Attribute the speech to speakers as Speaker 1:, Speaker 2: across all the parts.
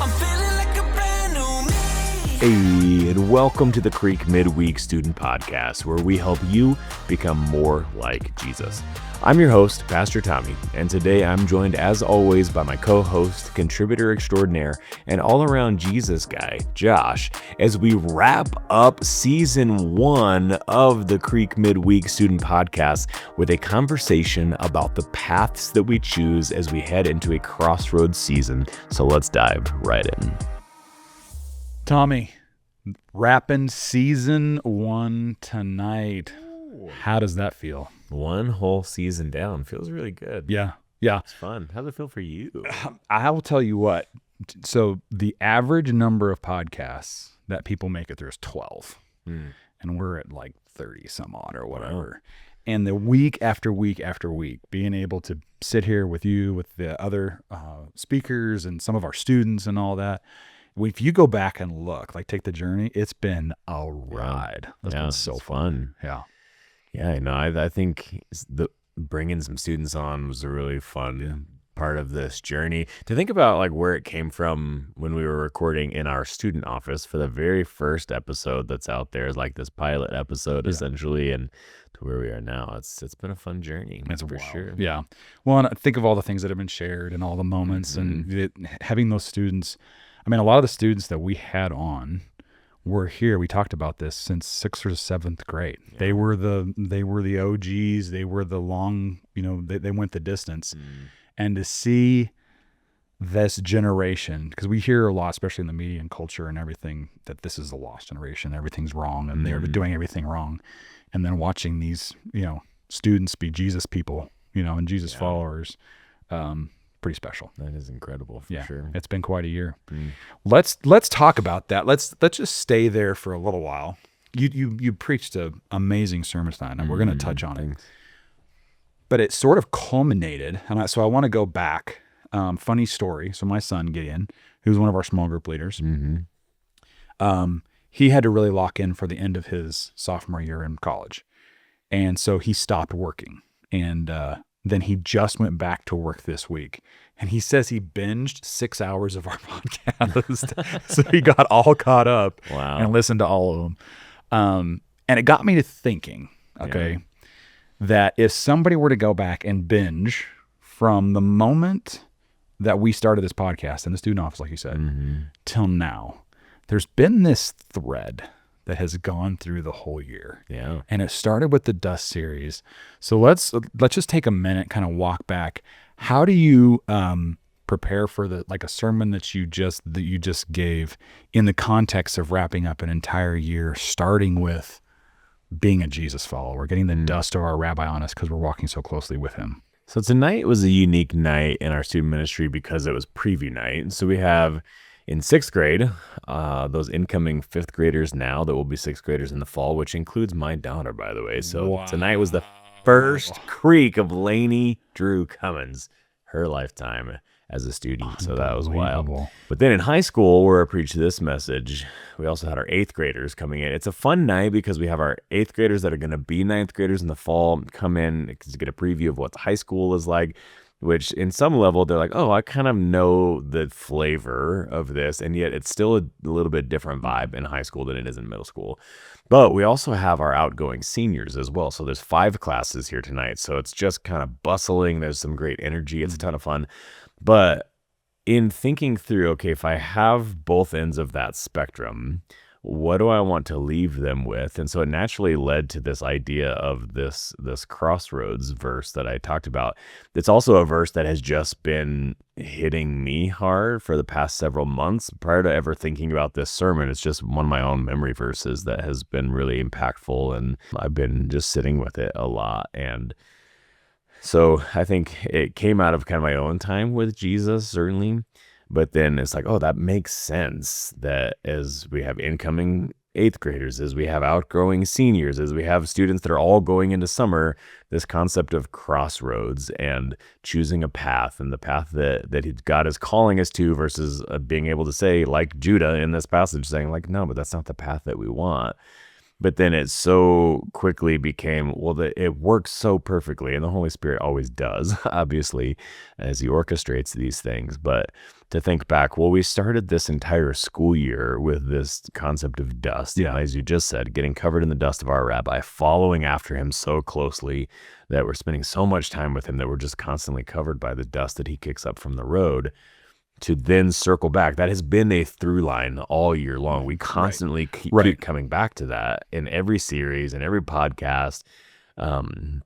Speaker 1: I'm feeling like a brand new me.
Speaker 2: Hey, and welcome to the CREEK midweek student podcast, where we help you become more like Jesus. I'm your host, Pastor Tomy, and today I'm joined, as always, by my co-host, contributor extraordinaire, and all-around Jesus guy, Josh, as we wrap up season 1 of the CREEK midweek student podcast with a conversation about the paths that we choose as we head into a crossroads season. So let's dive right in.
Speaker 3: Tomy, wrapping season 1 tonight. How does that feel?
Speaker 2: One whole season down. Feels really good.
Speaker 3: Yeah.
Speaker 2: It's fun. How's it feel for you?
Speaker 3: I will tell you what. So the average number of podcasts that people make it through is 12. And we're at like 30 some odd or whatever. Wow. And the week after week after week, being able to sit here with you, with the other speakers and some of our students and all that, if you go back and look, like take the journey, it's been a ride. It's been so fun.
Speaker 2: Yeah, I know. I think bringing some students on was a really fun part of this journey. To think about like where it came from when we were recording in our student office for the very first episode that's out there, is like this pilot episode essentially, and to where we are now. It's been a fun journey.
Speaker 3: It's
Speaker 2: for sure.
Speaker 3: Yeah. Well, and think of all the things that have been shared and all the moments and having those students. I mean, a lot of the students that we had on were here. We talked about this since 6th or 7th grade. Yeah. They were the OGs. They were the long, they went the distance. And to see this generation, because we hear a lot, especially in the media and culture and everything, that this is the lost generation. Everything's wrong and they're doing everything wrong. And then watching these, students be Jesus people, and Jesus followers, pretty special.
Speaker 2: That is incredible for sure.
Speaker 3: It's been quite a year. Let's talk about that. Let's just stay there for a little while. You preached an amazing sermon tonight, and we're going to touch on it. But it sort of culminated, and so I want to go back. Funny story. So my son Gideon, who's one of our small group leaders, he had to really lock in for the end of his sophomore year in college, and so he stopped working. And then he just went back to work this week. And he says he binged 6 hours of our podcast. So he got all caught up and listened to all of them. And it got me to thinking, that if somebody were to go back and binge from the moment that we started this podcast in the student office, like you said, till now, there's been this thread that has gone through the whole year.
Speaker 2: Yeah.
Speaker 3: And it started with the Dust series. So let's just take a minute, kind of walk back. How do you prepare for a sermon that you just gave in the context of wrapping up an entire year, starting with being a Jesus follower, getting the dust of our rabbi on us because we're walking so closely with him?
Speaker 2: So tonight was a unique night in our student ministry because it was preview night. So we have in 6th grade, those incoming 5th graders now that will be 6th graders in the fall, which includes my daughter, by the way. So tonight was the first CREEK of Lainey Drew Cummins, her lifetime as a student. So that was wild. But then in high school, where I preached this message, we also had our 8th graders coming in. It's a fun night because we have our 8th graders that are going to be 9th graders in the fall come in to get a preview of what high school is like, which in some level, they're like, oh, I kind of know the flavor of this. And yet it's still a little bit different vibe in high school than it is in middle school. But we also have our outgoing seniors as well. So there's 5 classes here tonight. So it's just kind of bustling. There's some great energy. It's a ton of fun. But in thinking through, okay, if I have both ends of that spectrum, what do I want to leave them with? And so it naturally led to this idea of this crossroads verse that I talked about. It's also a verse that has just been hitting me hard for the past several months. Prior to ever thinking about this sermon, it's just one of my own memory verses that has been really impactful, and I've been just sitting with it a lot. And so I think it came out of kind of my own time with Jesus, certainly. But then it's like, oh, that makes sense that as we have incoming 8th graders, as we have outgrowing seniors, as we have students that are all going into summer, this concept of crossroads and choosing a path, and the path that God is calling us to versus being able to say, like Judah in this passage, saying like, no, but that's not the path that we want. But then it so quickly became, well, it works so perfectly, and the Holy Spirit always does, obviously, as he orchestrates these things. But to think back, well, we started this entire school year with this concept of dust.
Speaker 3: Yeah.
Speaker 2: As you just said, getting covered in the dust of our rabbi, following after him so closely that we're spending so much time with him that we're just constantly covered by the dust that he kicks up from the road. To then circle back, that has been a through line all year long. We constantly keep coming back to that in every series and every podcast. And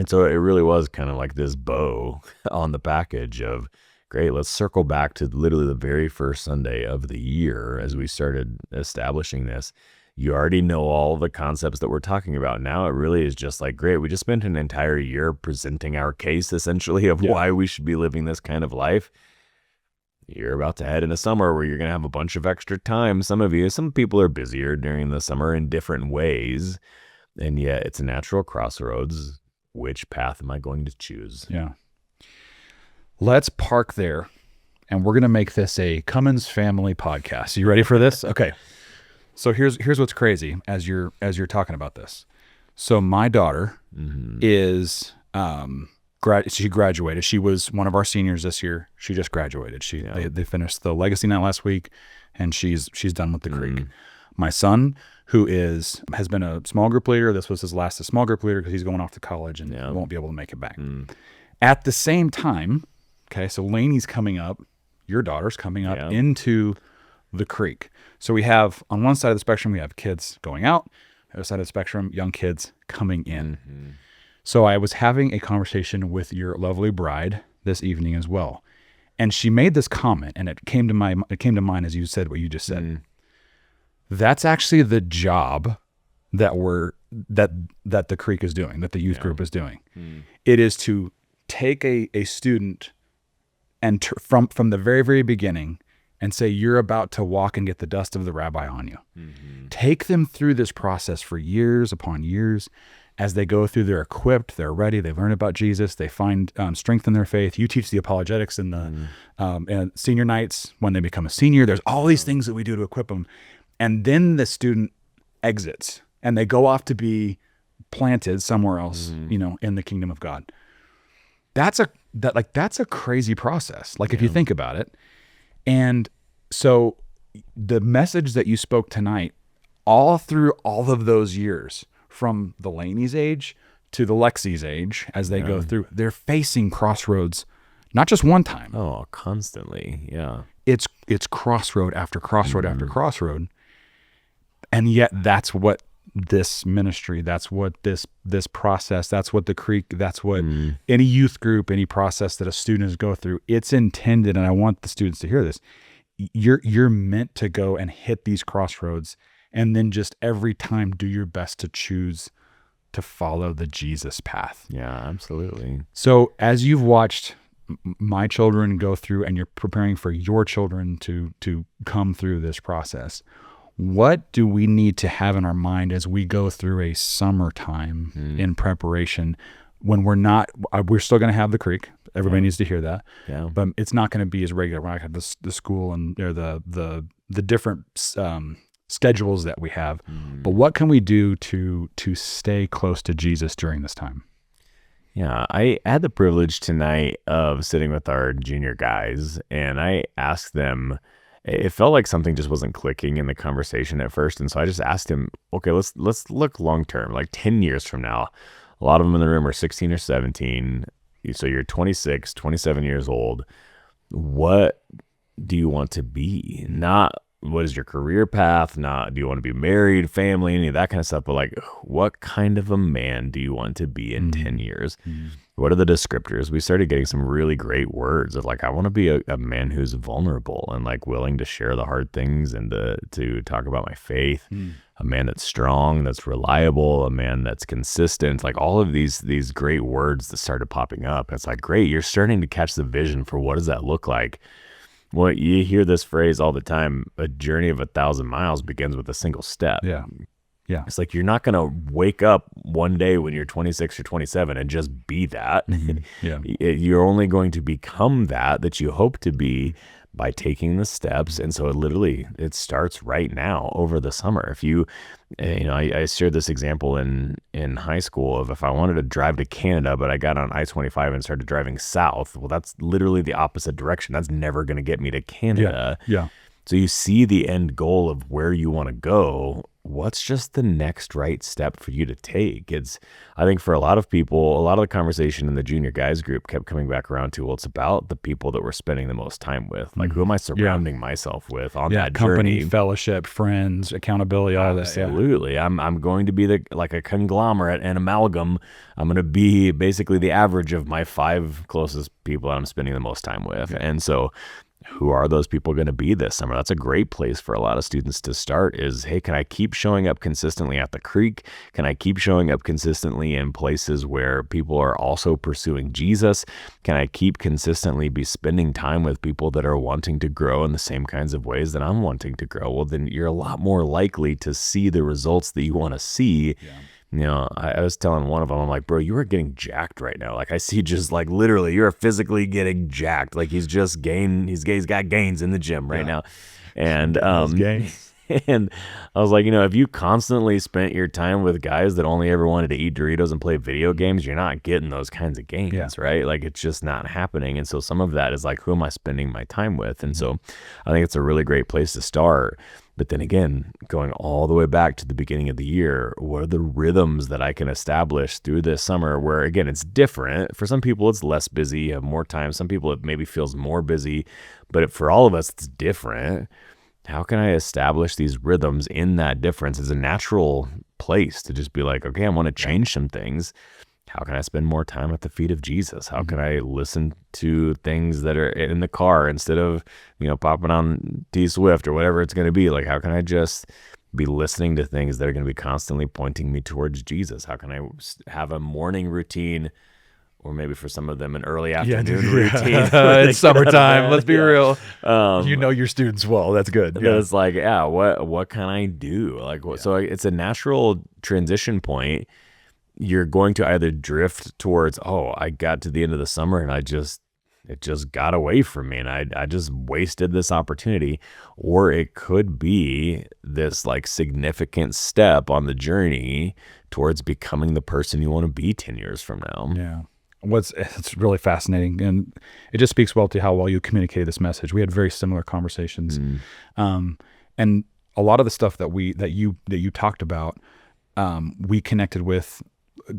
Speaker 2: so it really was kind of like this bow on the package of, great, let's circle back to literally the very first Sunday of the year as we started establishing this. You already know all the concepts that we're talking about. Now it really is just like, great, we just spent an entire year presenting our case essentially of why we should be living this kind of life. You're about to head into summer where you're going to have a bunch of extra time. Some people are busier during the summer in different ways. And yet it's a natural crossroads. Which path am I going to choose?
Speaker 3: Yeah. Let's park there. And we're going to make this a Cummins family podcast. You ready for this? Okay. So here's what's crazy as you're talking about this. So my daughter is, she graduated. She was one of our seniors this year. She just graduated. They finished the legacy night last week, and she's done with the Creek. My son, who has been a small group leader, this was his last small group leader because he's going off to college and won't be able to make it back. At the same time, okay, so Lainey's coming up, your daughter's coming up into the Creek. So we have, on one side of the spectrum, we have kids going out. The other side of the spectrum, young kids coming in. So I was having a conversation with your lovely bride this evening as well. And she made this comment, and it came to mind as you said what you just said. That's actually the job that that the Creek is doing, that the youth group is doing. It is to take a student and from the very, very beginning and say, you're about to walk and get the dust of the rabbi on you. Take them through this process for years upon years. As they go through, they're equipped, they're ready, they learn about Jesus, they find strength in their faith. You teach the apologetics in the and senior nights when they become a senior. There's all these things that we do to equip them. And then the student exits and they go off to be planted somewhere else, in the kingdom of God. That's a crazy process. Like if you think about it. And so the message that you spoke tonight, all through all of those years, from the Laney's age to the Lexi's age, as they go through, they're facing crossroads, not just one time.
Speaker 2: Oh, constantly. Yeah.
Speaker 3: It's crossroad after crossroad after crossroad. And yet that's what this ministry, that's what this process, that's what the Creek, that's what any youth group, any process that a student is go through, it's intended, and I want the students to hear this. You're meant to go and hit these crossroads, and then just every time do your best to choose to follow the Jesus path.
Speaker 2: Yeah, absolutely.
Speaker 3: So as you've watched my children go through, and you're preparing for your children to come through this process, what do we need to have in our mind as we go through a summertime in preparation, when we're still going to have the Creek? Everybody needs to hear that. Yeah. But it's not going to be as regular. We're not going to have the school and the different schedules that we have. But what can we do to stay close to Jesus during this time?
Speaker 2: Yeah, I had the privilege tonight of sitting with our junior guys, and I asked them, it felt like something just wasn't clicking in the conversation at first. And so I just asked him, okay, let's look long-term, like 10 years from now. A lot of them in the room are 16 or 17. So you're 26, 27 years old. What do you want to be? Not what is your career path? Not do you want to be married, family, any of that kind of stuff, but like, what kind of a man do you want to be in 10 years? What are the descriptors? We started getting some really great words of like, I want to be a man who's vulnerable and like willing to share the hard things and to talk about my faith. A man that's strong, that's reliable, a man that's consistent, like all of these great words that started popping up. It's like, great, you're starting to catch the vision for what does that look like? Well, you hear this phrase all the time, a journey of 1,000 miles begins with a single step.
Speaker 3: Yeah.
Speaker 2: It's like you're not going to wake up one day when you're 26 or 27 and just be that. You're only going to become that you hope to be by taking the steps. And so it starts right now over the summer. If you, I shared this example in high school of if I wanted to drive to Canada, but I got on I-25 and started driving south, well, that's literally the opposite direction. That's never going to get me to Canada.
Speaker 3: Yeah.
Speaker 2: So you see the end goal of where you want to go. What's just the next right step for you to take? I think for a lot of people, a lot of the conversation in the junior guys group kept coming back around to, well, it's about the people that we're spending the most time with. Like, who am I surrounding myself with on that
Speaker 3: company,
Speaker 2: journey?
Speaker 3: Fellowship, friends, accountability, all that.
Speaker 2: Absolutely. I'm going to be like a conglomerate, an amalgam. I'm going to be basically the average of my 5 closest people that I'm spending the most time with. And so who are those people going to be this summer? That's a great place for a lot of students to start is, hey, can I keep showing up consistently at the Creek? Can I keep showing up consistently in places where people are also pursuing Jesus? Can I keep consistently be spending time with people that are wanting to grow in the same kinds of ways that I'm wanting to grow? Well, then you're a lot more likely to see the results that you want to see. I was telling one of them, I'm like, bro, you are getting jacked right now. Like, I see just like literally you're physically getting jacked. Like he's got gains in the gym right now. And, and I was like, if you constantly spent your time with guys that only ever wanted to eat Doritos and play video games, you're not getting those kinds of gains, right? Like it's just not happening. And so some of that is like, who am I spending my time with? And so I think it's a really great place to start. But then again, going all the way back to the beginning of the year, what are the rhythms that I can establish through this summer where, again, it's different. For some people, it's less busy, you have more time. Some people, it maybe feels more busy. But for all of us, it's different. How can I establish these rhythms in that difference? It's a natural place to just be like, okay, I want to change some things. How can I spend more time at the feet of Jesus? How can I listen to things that are in the car instead of, popping on T Swift or whatever it's going to be? Like, how can I just be listening to things that are going to be constantly pointing me towards Jesus? How can I have a morning routine, or maybe for some of them an early afternoon routine?
Speaker 3: It's summertime. Let's be real. Your students well. That's good.
Speaker 2: Yeah. It's like, what can I do? Like, so it's a natural transition point. You're going to either drift towards, I got to the end of the summer and it just got away from me and I just wasted this opportunity. Or it could be this like significant step on the journey towards becoming the person you want to be 10 years from now.
Speaker 3: Yeah. It's really fascinating, and it just speaks well to how well you communicated this message. We had very similar conversations. And a lot of the stuff that you talked about, we connected with.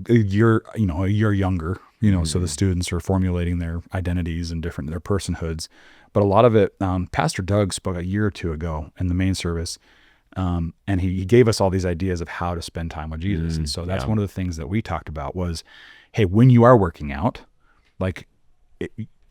Speaker 3: You're a year younger, so the students are formulating their identities and their personhoods. But a lot of it, Pastor Doug spoke a year or two ago in the main service, and he gave us all these ideas of how to spend time with Jesus. And so that's one of the things that we talked about was, hey, when you are working out, like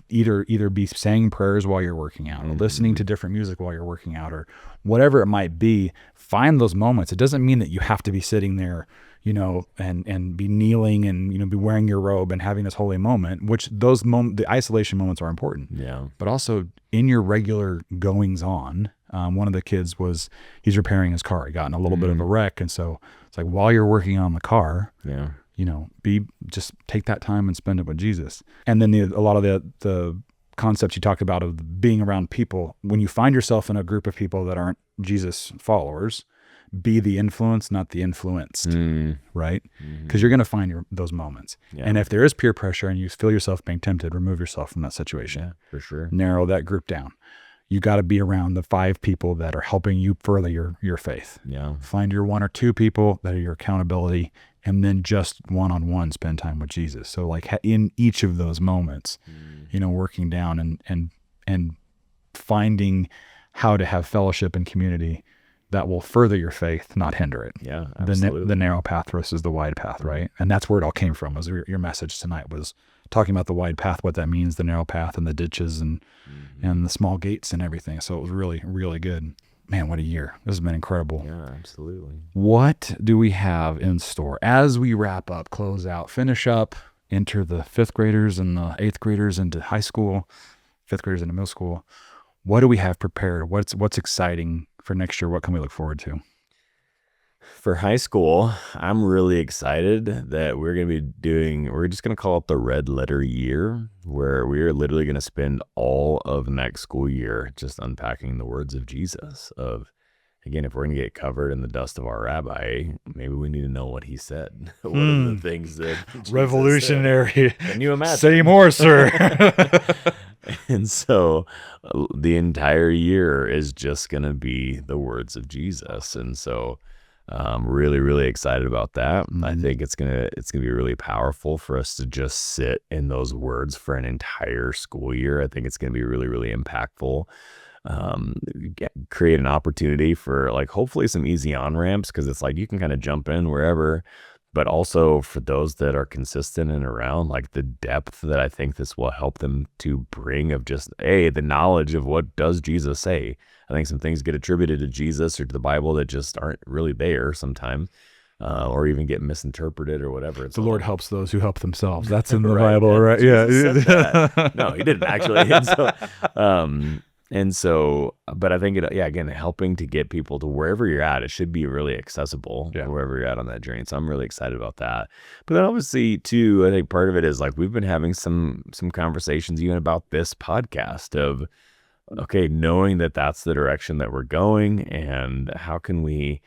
Speaker 3: either be saying prayers while you're working out, or listening to different music while you're working out, or whatever it might be, find those moments. It doesn't mean that you have to be sitting there, and be kneeling and, be wearing your robe and having this holy moment, which the isolation moments are important. Yeah. But also in your regular goings on, one of the kids he's repairing his car. He got in a little bit of a wreck. And so it's like, while you're working on the car, just take that time and spend it with Jesus. And then a lot of the concepts you talked about of being around people, when you find yourself in a group of people that aren't Jesus followers, be the influence, not the influenced, right? Because you're going to find those moments. Yeah. And if there is peer pressure and you feel yourself being tempted, remove yourself from that situation.
Speaker 2: Yeah, for sure.
Speaker 3: Narrow that group down. You got to be around the 5 people that are helping you further your faith. Yeah. Find your 1 or 2 people that are your accountability, and then just one-on-one spend time with Jesus. So like in each of those moments, working down and finding how to have fellowship and community that will further your faith, not hinder it.
Speaker 2: Yeah, absolutely.
Speaker 3: The narrow path versus the wide path, right? And that's where it all came from. Was your message tonight was talking about the wide path, what that means, the narrow path and the ditches and the small gates and everything. So it was really, really good. Man, what a year. This has been incredible.
Speaker 2: Yeah, absolutely.
Speaker 3: What do we have in store as we wrap up, close out, finish up, enter the 5th graders and the 8th graders into high school, 5th graders into middle school? What do we have prepared? What's exciting for next year? What can we look forward to?
Speaker 2: For high school, I'm really excited that we're just going to call it the red letter year, where we're literally going to spend all of next school year just unpacking the words of Jesus. Again, if we're going to get covered in the dust of our rabbi, maybe we need to know what he said. What are the things that Jesus
Speaker 3: Revolutionary.
Speaker 2: said? Can you imagine?
Speaker 3: Say more, sir.
Speaker 2: And so the entire year is just going to be the words of Jesus. And so I'm really, really excited about that. I think it's gonna be really powerful for us to just sit in those words for an entire school year. I think it's gonna be really, really impactful. Create an opportunity for like hopefully some easy on ramps, because it's like you can kind of jump in wherever, but also for those that are consistent and around, like the depth that I think this will help them to bring of just the knowledge of what does Jesus say. I think some things get attributed to Jesus or to the Bible that just aren't really there sometimes, or even get misinterpreted or whatever.
Speaker 3: The Lord helps those who help themselves. That's in the
Speaker 2: Right,
Speaker 3: Bible,
Speaker 2: and
Speaker 3: right?
Speaker 2: Jesus
Speaker 3: Yeah.
Speaker 2: said that. No, he didn't actually. But I think again, helping to get people to wherever you're at, it should be really accessible wherever you're at on that journey. So I'm really excited about that. But then obviously too, I think part of it is like we've been having some conversations even about this podcast of, okay, knowing that that's the direction that we're going, and how can we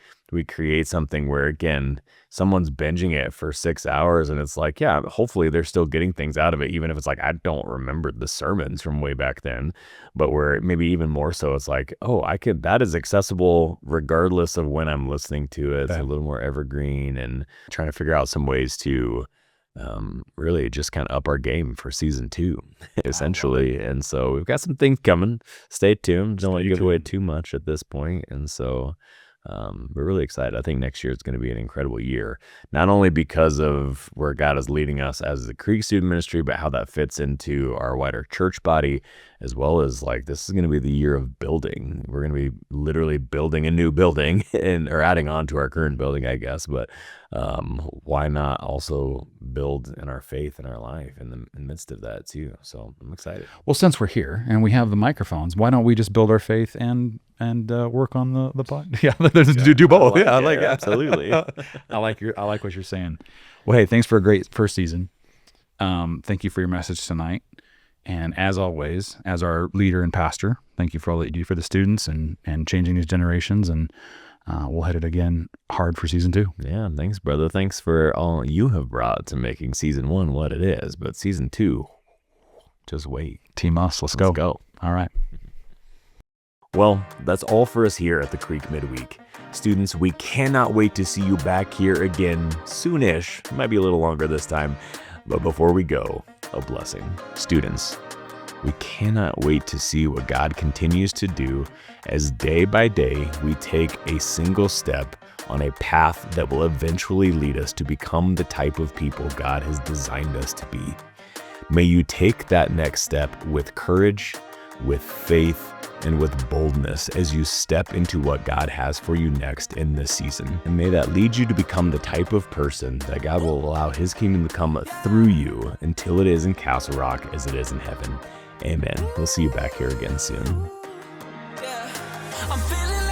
Speaker 2: create something where, again, someone's binging it for 6 hours and it's like, yeah, hopefully they're still getting things out of it, even if it's like, I don't remember the sermons from way back then, but where maybe even more so, it's like, that is accessible regardless of when I'm listening to it. It's a little more evergreen, and trying to figure out some ways to really just kind of up our game for season 2, essentially. And so we've got some things coming. Stay tuned. Don't want to give away too much at this point. And so we're really excited. I think next year is going to be an incredible year, not only because of where God is leading us as the Creek student ministry, but how that fits into our wider church body, as well as like this is going to be the year of building. We're going to be literally building a new building or adding on to our current building, I guess. But why not also build in our faith and our life in the midst of that too? So I'm excited.
Speaker 3: Well, since we're here and we have the microphones, why don't we just build our faith and work on the pod? Yeah, do both. I like it.
Speaker 2: Absolutely.
Speaker 3: I like what you're saying. Well, hey, thanks for a great first season. Thank you for your message tonight. And as always, as our leader and pastor, thank you for all that you do for the students and changing these generations. And we'll hit it again hard for season 2.
Speaker 2: Yeah, thanks, brother. Thanks for all you have brought to making season 1 what it is. But season 2, just wait.
Speaker 3: Team us. Let's go. All right.
Speaker 2: Well, that's all for us here at the Creek midweek. Students, we cannot wait to see you back here again soonish. It might be a little longer this time. But before we go, a blessing. Students, we cannot wait to see what God continues to do as day by day we take a single step on a path that will eventually lead us to become the type of people God has designed us to be. May you take that next step with courage, with faith, and with boldness as you step into what God has for you next in this season. And may that lead you to become the type of person that God will allow his kingdom to come through you until it is in Castle Rock as it is in heaven. Amen. We'll see you back here again soon.
Speaker 1: I'm feeling